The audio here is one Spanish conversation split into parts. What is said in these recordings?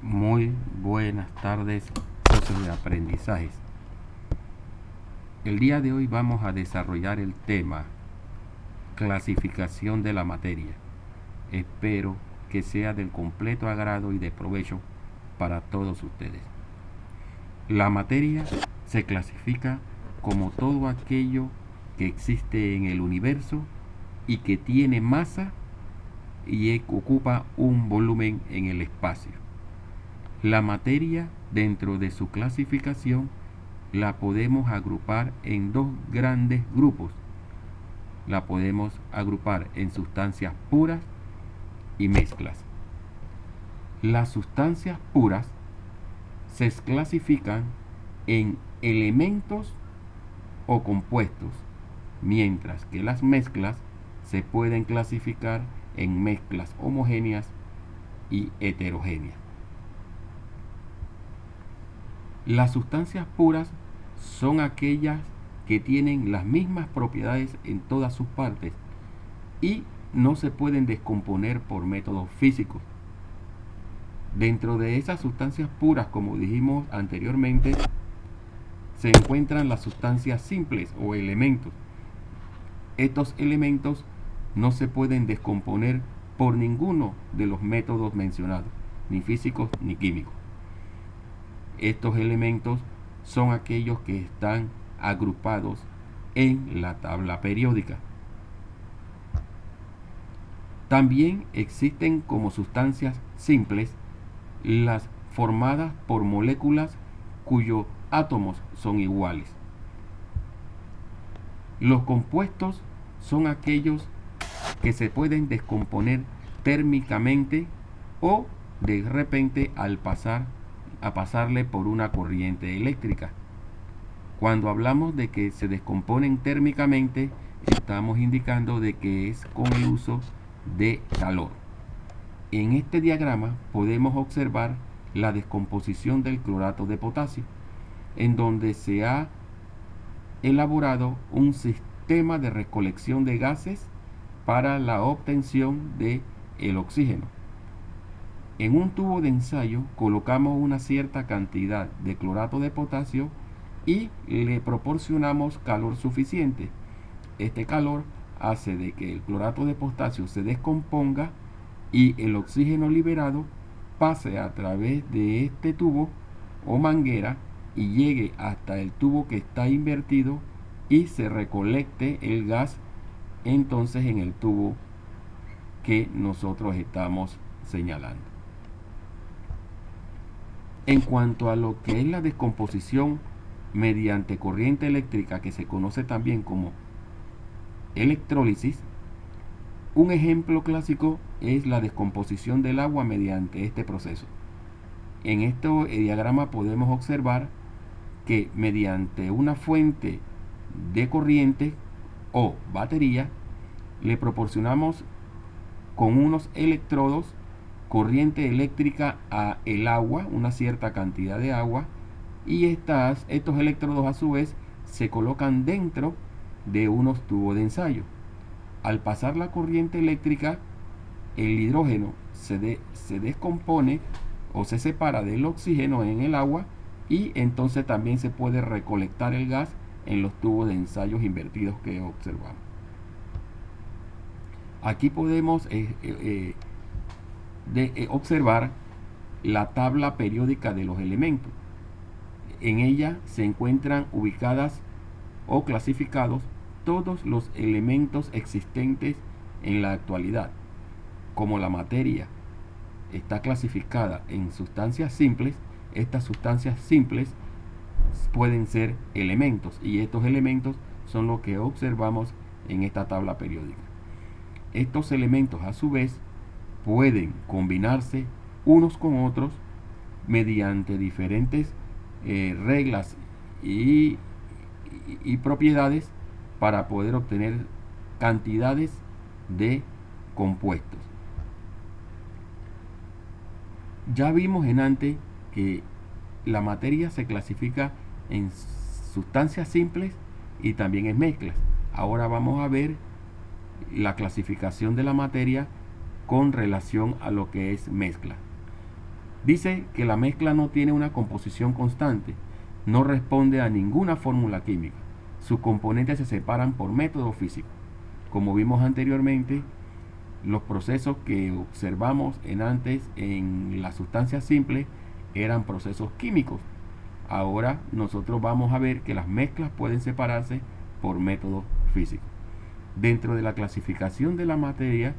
Muy buenas tardes, socios de aprendizajes. El día de hoy vamos a desarrollar el tema clasificación de la materia. Espero que sea del completo agrado y de provecho para todos ustedes. La materia se clasifica como todo aquello que existe en el universo y que tiene masa y ocupa un volumen en el espacio. La materia, dentro de su clasificación, la podemos agrupar en dos grandes grupos. La podemos agrupar en sustancias puras y mezclas. Las sustancias puras se clasifican en elementos o compuestos, mientras que las mezclas se pueden clasificar en mezclas homogéneas y heterogéneas. Las sustancias puras son aquellas que tienen las mismas propiedades en todas sus partes y no se pueden descomponer por métodos físicos. Dentro de esas sustancias puras, como dijimos anteriormente, se encuentran las sustancias simples o elementos. Estos elementos no se pueden descomponer por ninguno de los métodos mencionados, ni físicos ni químicos. Estos elementos son aquellos que están agrupados en la tabla periódica. También existen como sustancias simples las formadas por moléculas cuyos átomos son iguales. Los compuestos son aquellos que se pueden descomponer térmicamente o de repente a pasarle por una corriente eléctrica. Cuando hablamos de que se descomponen térmicamente, estamos indicando de que es con el uso de calor. En este diagrama podemos observar la descomposición del clorato de potasio, en donde se ha elaborado un sistema de recolección de gases para la obtención de el oxígeno. En un tubo de ensayo colocamos una cierta cantidad de clorato de potasio y le proporcionamos calor suficiente. Este calor hace de que el clorato de potasio se descomponga y el oxígeno liberado pase a través de este tubo o manguera y llegue hasta el tubo que está invertido y se recolecte el gas entonces en el tubo que nosotros estamos señalando. En cuanto a lo que es la descomposición mediante corriente eléctrica, que se conoce también como electrólisis, un ejemplo clásico es la descomposición del agua mediante este proceso. En este diagrama podemos observar que mediante una fuente de corriente o batería le proporcionamos con unos electrodos corriente eléctrica a el agua, una cierta cantidad de agua, y estos electrodos a su vez se colocan dentro de unos tubos de ensayo. Al pasar la corriente eléctrica, el hidrógeno se descompone o se separa del oxígeno en el agua y entonces también se puede recolectar el gas en los tubos de ensayos invertidos que observamos. Aquí podemos observar la tabla periódica de los elementos. En ella se encuentran ubicadas o clasificados todos los elementos existentes en la actualidad. Como la materia está clasificada en sustancias simples, estas sustancias simples pueden ser elementos y estos elementos son los que observamos en esta tabla periódica. Estos elementos a su vez pueden combinarse unos con otros mediante diferentes reglas y propiedades para poder obtener cantidades de compuestos. Ya vimos en antes que la materia se clasifica en sustancias simples y también en mezclas. Ahora vamos a ver la clasificación de la materia con relación a lo que es mezcla. Dice que la mezcla no tiene una composición constante, no responde a ninguna fórmula química. Sus componentes se separan por método físico. Como vimos anteriormente, los procesos que observamos antes en las sustancias simples eran procesos químicos. Ahora nosotros vamos a ver que las mezclas pueden separarse por método físico. Dentro de la clasificación de la materia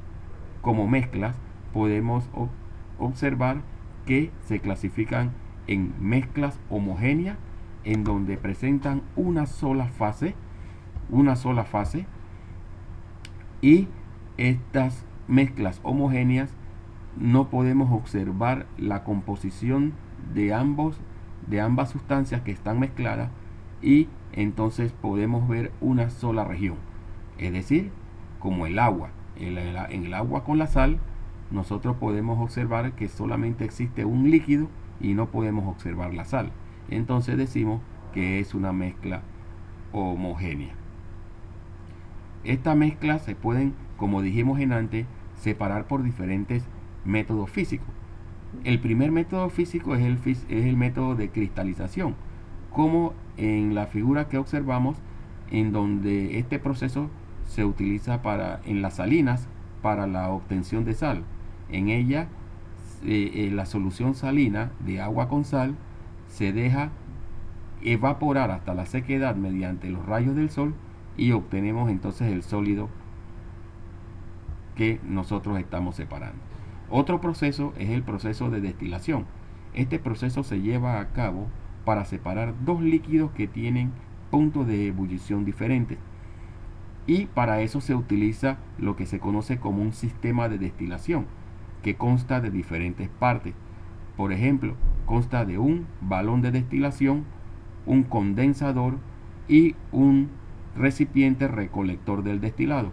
como mezclas podemos observar que se clasifican en mezclas homogéneas, en donde presentan una sola fase, y estas mezclas homogéneas no podemos observar la composición de ambas sustancias que están mezcladas, y entonces podemos ver una sola región. Es decir, como el agua. En el agua con la sal, nosotros podemos observar que solamente existe un líquido y no podemos observar la sal. Entonces decimos que es una mezcla homogénea. Estas mezclas se pueden, como dijimos en antes, separar por diferentes métodos físicos. El primer método físico es el método de cristalización, como en la figura que observamos, en donde este proceso se utiliza en las salinas para la obtención de sal. En ella, la solución salina de agua con sal se deja evaporar hasta la sequedad mediante los rayos del sol, y obtenemos entonces el sólido que nosotros estamos separando. Otro proceso es el proceso de destilación. Este proceso se lleva a cabo para separar dos líquidos que tienen puntos de ebullición diferentes, y para eso se utiliza lo que se conoce como un sistema de destilación, que consta de diferentes partes. Por ejemplo, consta de un balón de destilación, un condensador y un recipiente recolector del destilado.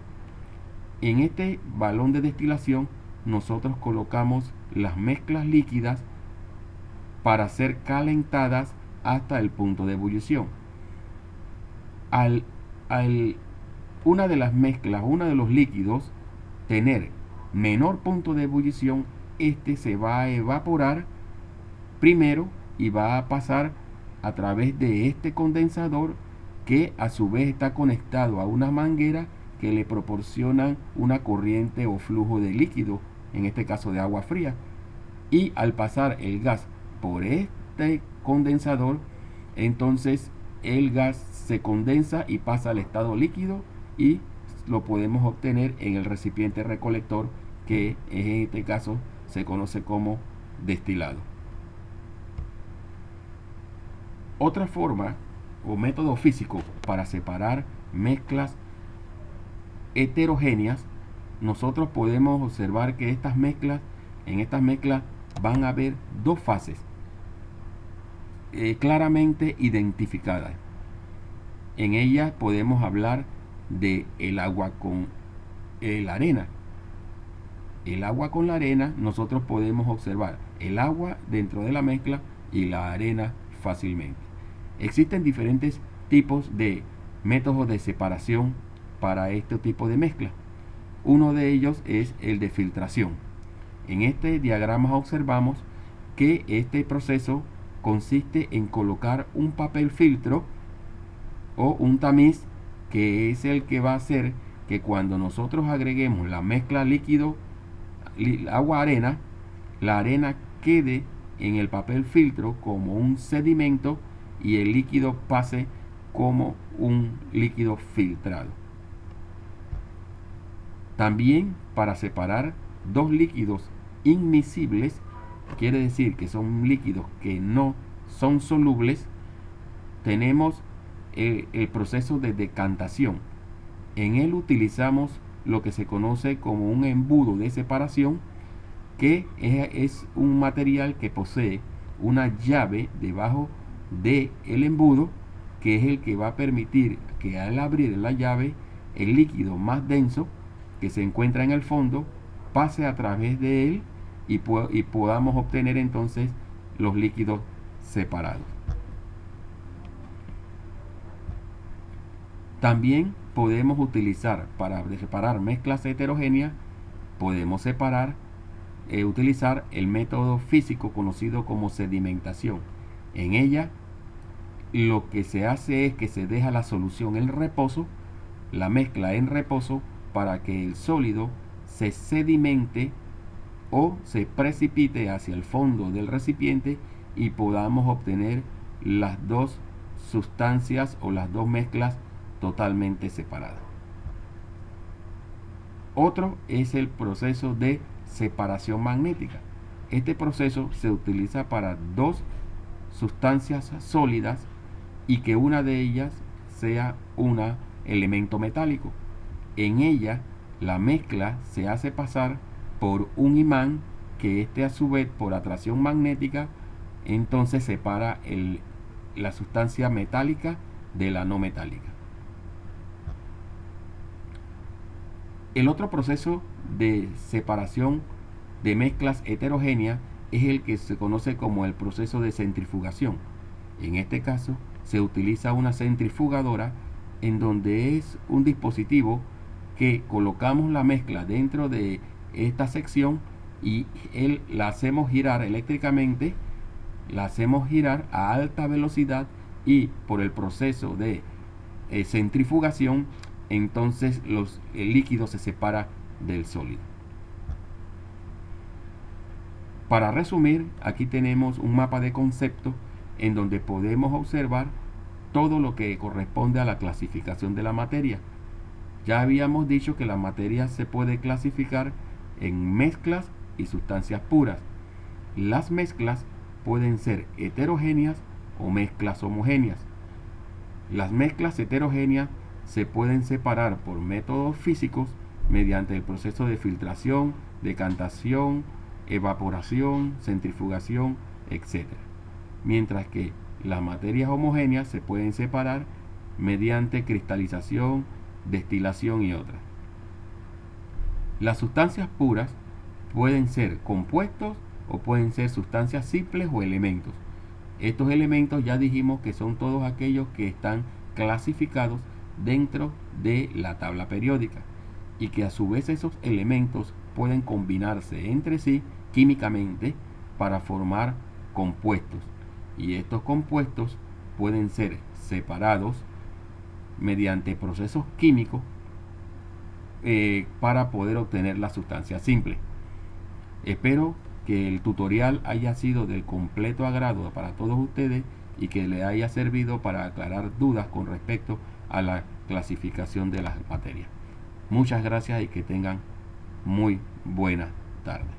En este balón de destilación nosotros colocamos las mezclas líquidas para ser calentadas hasta el punto de ebullición. Una de las mezclas, uno de los líquidos, tener menor punto de ebullición, este se va a evaporar primero y va a pasar a través de este condensador, que a su vez está conectado a una manguera que le proporcionan una corriente o flujo de líquido, en este caso de agua fría. Y al pasar el gas por este condensador, entonces el gas se condensa y pasa al estado líquido, y lo podemos obtener en el recipiente recolector, que en este caso se conoce como destilado. Otra forma o método físico para separar mezclas heterogéneas, nosotros podemos observar que en estas mezclas van a haber dos fases claramente identificadas. En ellas podemos hablar de el agua con la arena. El agua con la arena, nosotros podemos observar el agua dentro de la mezcla y la arena fácilmente. Existen diferentes tipos de métodos de separación para este tipo de mezcla. Uno de ellos es el de filtración. En este diagrama observamos que este proceso consiste en colocar un papel filtro o un tamiz, que es el que va a hacer que cuando nosotros agreguemos la mezcla líquido agua-arena, la arena quede en el papel filtro como un sedimento y el líquido pase como un líquido filtrado. También, para separar dos líquidos inmiscibles, quiere decir que son líquidos que no son solubles, tenemos el proceso de decantación. En él utilizamos lo que se conoce como un embudo de separación, que es un material que posee una llave debajo del embudo, que es el que va a permitir que al abrir la llave el líquido más denso que se encuentra en el fondo pase a través de él y podamos obtener entonces los líquidos separados. También podemos utilizar, para separar mezclas heterogéneas, podemos separar utilizar el método físico conocido como sedimentación. En ella lo que se hace es que se deja la solución en reposo, la mezcla en reposo, para que el sólido se sedimente o se precipite hacia el fondo del recipiente y podamos obtener las dos sustancias o las dos mezclas totalmente separadas. Otro es el proceso de separación magnética. Este proceso se utiliza para dos sustancias sólidas y que una de ellas sea un elemento metálico. En ella la mezcla se hace pasar por un imán que este a su vez por atracción magnética entonces separa la sustancia metálica de la no metálica. El otro proceso de separación de mezclas heterogéneas es el que se conoce como el proceso de centrifugación. En este caso se utiliza una centrifugadora en donde es un dispositivo que colocamos la mezcla dentro de esta sección y la hacemos girar eléctricamente, la hacemos girar a alta velocidad y por el proceso de centrifugación entonces el líquido se separa del sólido. Para resumir, aquí tenemos un mapa de concepto en donde podemos observar todo lo que corresponde a la clasificación de la materia. Ya habíamos dicho que la materia se puede clasificar en mezclas y sustancias puras. Las mezclas pueden ser heterogéneas o mezclas homogéneas. Las mezclas heterogéneas se pueden separar por métodos físicos mediante el proceso de filtración, decantación, evaporación, centrifugación, etc. Mientras que las materias homogéneas se pueden separar mediante cristalización, destilación y otras. Las sustancias puras pueden ser compuestos o pueden ser sustancias simples o elementos. Estos elementos ya dijimos que son todos aquellos que están clasificados dentro de la tabla periódica y que a su vez esos elementos pueden combinarse entre sí químicamente para formar compuestos, y estos compuestos pueden ser separados mediante procesos químicos para poder obtener la sustancia simple. Espero que el tutorial haya sido del completo agrado para todos ustedes y que les haya servido para aclarar dudas con respecto a la clasificación de las materias. Muchas gracias y que tengan muy buena tarde.